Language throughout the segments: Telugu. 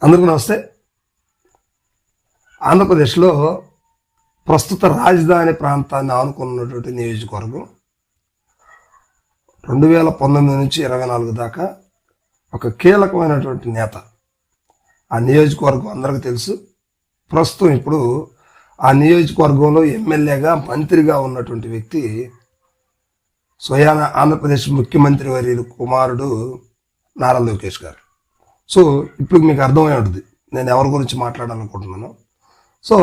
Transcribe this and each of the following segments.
అందరికీ నమస్తే. ఆంధ్రప్రదేశ్లో ప్రస్తుత రాజధాని ప్రాంతాన్ని ఆనుకున్నటువంటి నియోజకవర్గం 2019 నుంచి 24 దాకా ఒక కీలకమైనటువంటి నేత. ఆ నియోజకవర్గం అందరికీ తెలుసు. ప్రస్తుతం ఇప్పుడు ఆ నియోజకవర్గంలో ఎమ్మెల్యేగా మంత్రిగా ఉన్నటువంటి వ్యక్తి స్వయాన ఆంధ్రప్రదేశ్ ముఖ్యమంత్రి వర్యులు కుమారుడు నారా లోకేష్ గారు. సో ఇప్పుడు మీకు అర్థమై ఉంటుంది నేను ఎవరి గురించి మాట్లాడాలనుకుంటున్నాను. సో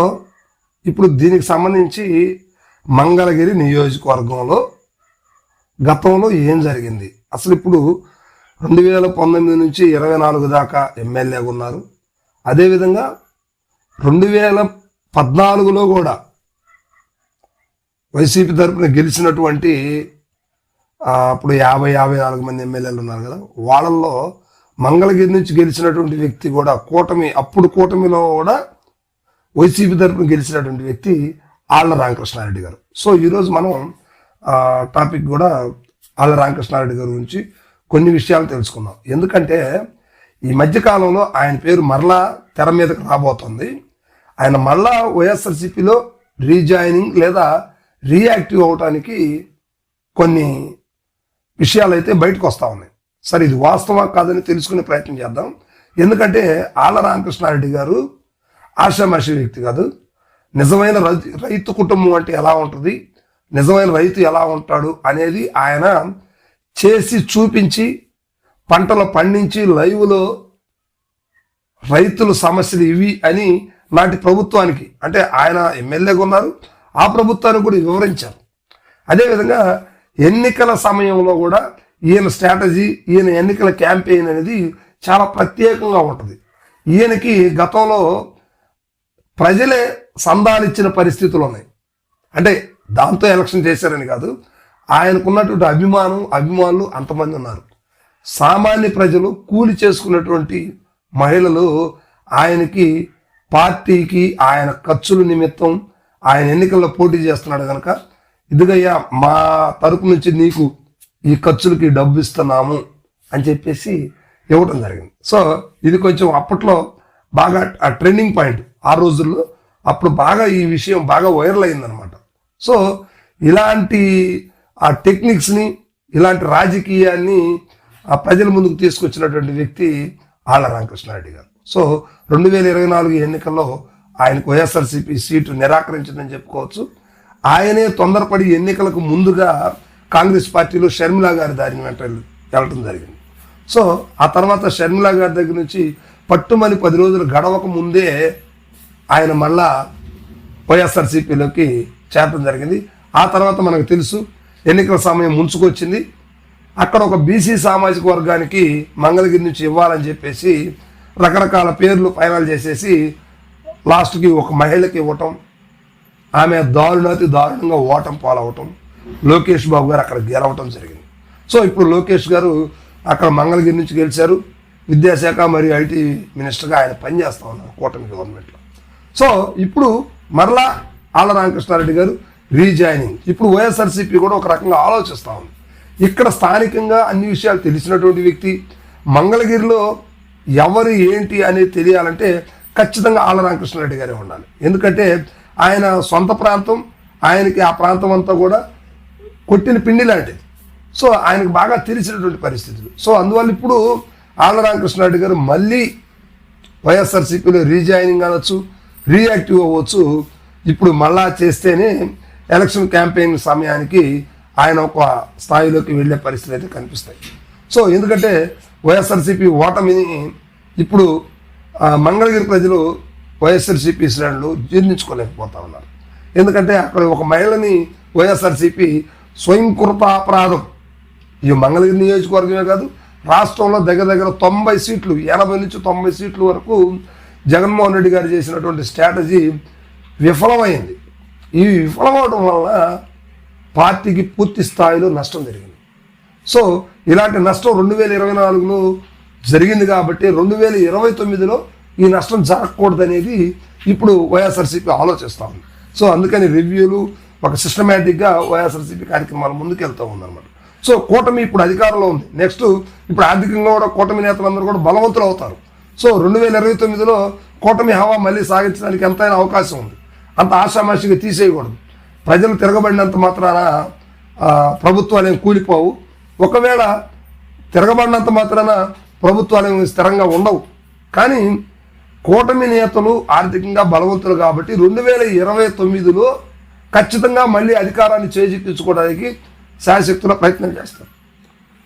ఇప్పుడు దీనికి సంబంధించి మంగళగిరి నియోజకవర్గంలో గతంలో ఏం జరిగింది, అసలు ఇప్పుడు 2019 నుంచి 24 దాకా ఎమ్మెల్యేగా ఉన్నారు. అదేవిధంగా 2014లో కూడా వైసీపీ తరఫున గెలిచినటువంటి అప్పుడు 54 మంది ఎమ్మెల్యేలు ఉన్నారు కదా, వాళ్ళల్లో మంగళగిరి నుంచి గెలిచినటువంటి వ్యక్తి కూడా కూటమిలో కూడా వైసీపీ తరఫున గెలిచినటువంటి వ్యక్తి ఆళ్ల రామకృష్ణారెడ్డి గారు. సో ఈరోజు మనం టాపిక్ కూడా ఆళ్ల రామకృష్ణారెడ్డి గారి గురించి కొన్ని విషయాలు తెలుసుకుందాం. ఎందుకంటే ఈ మధ్యకాలంలో ఆయన పేరు మరలా తెర మీదకి రాబోతుంది. ఆయన మరలా వైఎస్ఆర్సీపీలో రీజాయినింగ్ లేదా రీయాక్టివ్ అవడానికి కొన్ని విషయాలు అయితే బయటకు వస్తూ ఉన్నాయి. సరే, ఇది వాస్తవం కాదని తెలుసుకునే ప్రయత్నం చేద్దాం. ఎందుకంటే ఆళ్ల రామకృష్ణారెడ్డి గారు ఆషామాషి వ్యక్తి కాదు. నిజమైన రైతు కుటుంబం అంటే ఎలా ఉంటుంది, నిజమైన రైతు ఎలా ఉంటాడు అనేది ఆయన చేసి చూపించి పంటలు పండించి లైవ్లో రైతుల సమస్యలు ఇవి అని నాటి ప్రభుత్వానికి, అంటే ఆయన ఎమ్మెల్యేగా ఉన్నారు, ఆ ప్రభుత్వానికి కూడా వివరించారు. అదేవిధంగా ఎన్నికల సమయంలో కూడా ఈయన స్ట్రాటజీ, ఈయన ఎన్నికల క్యాంపెయిన్ అనేది చాలా ప్రత్యేకంగా ఉంటుంది. ఈయనకి గతంలో ప్రజలే సందాలు ఇచ్చిన పరిస్థితులు ఉన్నాయి. అంటే దాంతో ఎలక్షన్ చేశారని కాదు, ఆయనకున్నటువంటి అభిమానులు అంతమంది ఉన్నారు. సామాన్య ప్రజలు కూలి చేసుకున్నటువంటి మహిళలు ఆయనకి, పార్టీకి, ఆయన ఖర్చుల నిమిత్తం ఆయన ఎన్నికల్లో పోటీ చేస్తున్నాడు కనుక ఇదిగయ్యా మా తరపు నుంచి నీకు ఈ ఖర్చులకి డబ్బు ఇస్తున్నాము అని చెప్పేసి ఇవ్వటం జరిగింది. సో ఇది కొంచెం అప్పట్లో బాగా ఆ ట్రెండింగ్ పాయింట్ ఆ రోజుల్లో. అప్పుడు బాగా ఈ విషయం బాగా వైరల్ అయిందనమాట. సో ఇలాంటి ఆ టెక్నిక్స్ని, ఇలాంటి రాజకీయాన్ని ఆ ప్రజల ముందుకు తీసుకొచ్చినటువంటి వ్యక్తి ఆళ్ల రామకృష్ణారెడ్డి గారు. సో 2024 ఎన్నికల్లో ఆయనకు వైఎస్ఆర్సీపీ సీటు నిరాకరించిందని చెప్పుకోవచ్చు. ఆయనే తొందరపడి ఎన్నికలకు ముందుగా కాంగ్రెస్ పార్టీలో షర్మిలా గారి దారిని వెంట వెళ్ళటం జరిగింది. సో ఆ తర్వాత షర్మిలా గారి దగ్గర నుంచి పట్టుమని 10 రోజులు గడవక ముందే ఆయన మళ్ళా వైఎస్ఆర్సీపీలోకి చేరడం జరిగింది. ఆ తర్వాత మనకు తెలుసు ఎన్నికల సమయం ముంచుకొచ్చింది. అక్కడ ఒక బీసీ సామాజిక వర్గానికి మంగళగిరి నుంచి ఇవ్వాలని చెప్పేసి రకరకాల పేర్లు ఫైనల్ చేసేసి లాస్ట్కి ఒక మహిళకి ఇవ్వటం, ఆమె దారుణంగా ఓటం పాలవటం, లోకేష్ బాబు గారు అక్కడ గెలవటం జరిగింది. సో ఇప్పుడు లోకేష్ గారు అక్కడ మంగళగిరి నుంచి గెలిచారు. విద్యాశాఖ మరియు ఐటీ మినిస్టర్గా ఆయన పనిచేస్తూ ఉన్నారు కూటమి గవర్నమెంట్లో. సో ఇప్పుడు మరలా ఆళ్ల రామకృష్ణారెడ్డి గారు రీజాయినింగ్. ఇప్పుడు వైఎస్ఆర్సీపీ కూడా ఒక రకంగా ఆలోచిస్తూ ఉంది. ఇక్కడ స్థానికంగా అన్ని విషయాలు తెలిసినటువంటి వ్యక్తి, మంగళగిరిలో ఎవరు ఏంటి అనేది తెలియాలంటే ఖచ్చితంగా ఆళ్ల రామకృష్ణారెడ్డి గారే ఉండాలి. ఎందుకంటే ఆయన సొంత ప్రాంతం, ఆయనకి ఆ ప్రాంతం అంతా కూడా కొట్టిన పిండి లాంటిది. సో ఆయనకు బాగా తెలిసినటువంటి పరిస్థితులు. సో అందువల్ల ఇప్పుడు ఆళ్ల రామకృష్ణారెడ్డి గారు మళ్ళీ వైఎస్ఆర్సీపీలో రీజాయినింగ్ అనొచ్చు, రీయాక్టివ్ అవ్వచ్చు. ఇప్పుడు మళ్ళా చేస్తేనే ఎలక్షన్ క్యాంపెయిన్ సమయానికి ఆయన ఒక స్థాయిలోకి వెళ్ళే పరిస్థితులు అయితే కనిపిస్తాయి. సో ఎందుకంటే వైఎస్ఆర్సీపీ ఓటమిని ఇప్పుడు మంగళగిరి ప్రజలు వైఎస్ఆర్సీపీ శ్రేణులు జీర్ణించుకోలేకపోతా ఉన్నారు. ఎందుకంటే అక్కడ ఒక మహిళని వైఎస్ఆర్సీపీ స్వయంకృత అపరాధం, ఈ మంగళగిరి నియోజకవర్గమే కాదు రాష్ట్రంలో దగ్గర 90 సీట్లు, 80 నుంచి 90 సీట్ల వరకు జగన్మోహన్ రెడ్డి గారు చేసినటువంటి స్ట్రాటజీ విఫలమైంది. ఈ విఫలమవడం వల్ల పార్టీకి పూర్తి స్థాయిలో నష్టం జరిగింది. సో ఇలాంటి నష్టం 2024లో జరిగింది కాబట్టి 2029లో ఈ నష్టం జరగకూడదనేది ఇప్పుడు వైఎస్ఆర్సీపీ ఆలోచిస్తూ ఉంది. సో అందుకని రివ్యూలు ఒక సిస్టమేటిక్గా వైఎస్ఆర్సీపీ కార్యక్రమాలు ముందుకెళ్తూ ఉందన్నమాట. సో కూటమి ఇప్పుడు అధికారంలో ఉంది. నెక్స్ట్ ఇప్పుడు ఆర్థికంగా కూడా కూటమి నేతలందరూ కూడా బలవంతులు అవుతారు. సో 2029లో కూటమి హవా మళ్ళీ సాగించడానికి ఎంతైనా అవకాశం ఉంది. అంత ఆషామాషిగా తీసేయకూడదు. ప్రజలు తిరగబడినంత మాత్రాన ప్రభుత్వాలు ఏం కూలిపోవు. ఒకవేళ తిరగబడినంత మాత్రాన ప్రభుత్వాలు ఏమి స్థిరంగా ఉండవు. కానీ కూటమి నేతలు ఆర్థికంగా బలవంతులు కాబట్టి 2029లో ఖచ్చితంగా మళ్ళీ అధికారాన్ని చేజిక్కించుకోవడానికి శాయశక్తుల ప్రయత్నం చేస్తారు.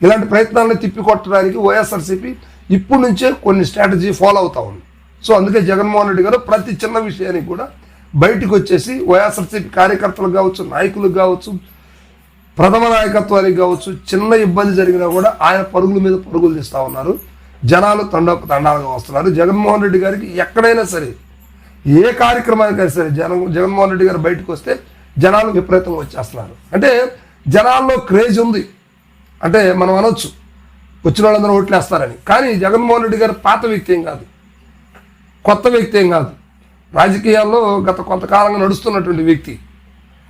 ఇలాంటి ప్రయత్నాలను తిప్పికొట్టడానికి వైఎస్ఆర్సీపీ ఇప్పటి నుంచే కొన్ని స్ట్రాటజీ ఫాలో అవుతా ఉంది. సో అందుకే జగన్మోహన్ రెడ్డి గారు ప్రతి చిన్న విషయానికి కూడా బయటకు వచ్చేసి వైఎస్ఆర్సీపీ కార్యకర్తలకు కావచ్చు, నాయకులకు కావచ్చు, ప్రథమ నాయకత్వానికి కావచ్చు, చిన్న ఇబ్బంది జరిగినా కూడా ఆయన పరుగుల మీద పరుగులు తీస్తూ ఉన్నారు. జనాలు తండాలుగా వస్తున్నారు. జగన్మోహన్ రెడ్డి గారికి ఎక్కడైనా సరే, ఏ కార్యక్రమానికైనా సరే జగన్మోహన్ రెడ్డి గారు బయటకు వస్తే జనాలు విపరీతంగా వచ్చేస్తున్నారు. అంటే జనాల్లో క్రేజ్ ఉంది. అంటే మనం అనొచ్చు వచ్చిన వాళ్ళందరూ ఓట్లు వేస్తారని. కానీ జగన్మోహన్ రెడ్డి గారు పాత వ్యక్తి ఏం కాదు, కొత్త వ్యక్తి ఏం కాదు. రాజకీయాల్లో గత కొంతకాలంగా నడుస్తున్నటువంటి వ్యక్తి.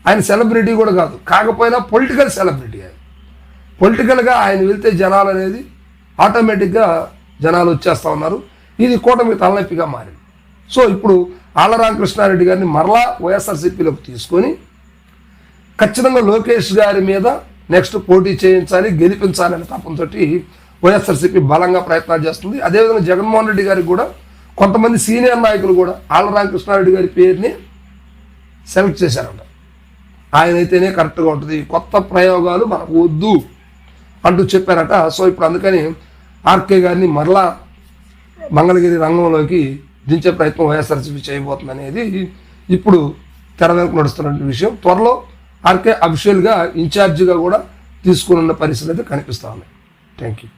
ఆయన సెలబ్రిటీ కూడా కాదు, కాకపోయినా పొలిటికల్ సెలబ్రిటీ. ఆయన పొలిటికల్గా ఆయన వెళ్తే జనాలు అనేది ఆటోమేటిక్గా జనాలు వచ్చేస్తూ ఉన్నారు. ఇది కూటమి తలనొప్పిగా మారింది. సో ఇప్పుడు ఆళ్ల రామకృష్ణారెడ్డి గారిని మరలా వైఎస్ఆర్సీపీలోకి తీసుకొని ఖచ్చితంగా లోకేష్ గారి మీద నెక్స్ట్ పోటీ చేయించాలి, గెలిపించాలనే తపంతో వైఎస్ఆర్సీపీ బలంగా ప్రయత్నాలు చేస్తుంది. అదేవిధంగా జగన్మోహన్ రెడ్డి గారికి కూడా కొంతమంది సీనియర్ నాయకులు కూడా ఆళ్ల రామకృష్ణారెడ్డి గారి పేరుని సెలెక్ట్ చేశారంట. ఆయన అయితేనే కరెక్ట్గా ఉంటుంది, కొత్త ప్రయోగాలు మనకు వద్దు అంటూ చెప్పారట. సో ఇప్పుడు అందుకని ఆర్కే గారిని మరలా మంగళగిరి రంగంలోకి దించే ప్రయత్నం వైఎస్ఆర్సీపీ చేయబోతుంది అనేది ఇప్పుడు తెర వెనుక నడుస్తున్న విషయం. త్వరలో ఆర్కే అఫీషియల్గా ఇన్ఛార్జిగా కూడా తీసుకున్న పరిస్థితి అయితే కనిపిస్తూ ఉంది. Thank you.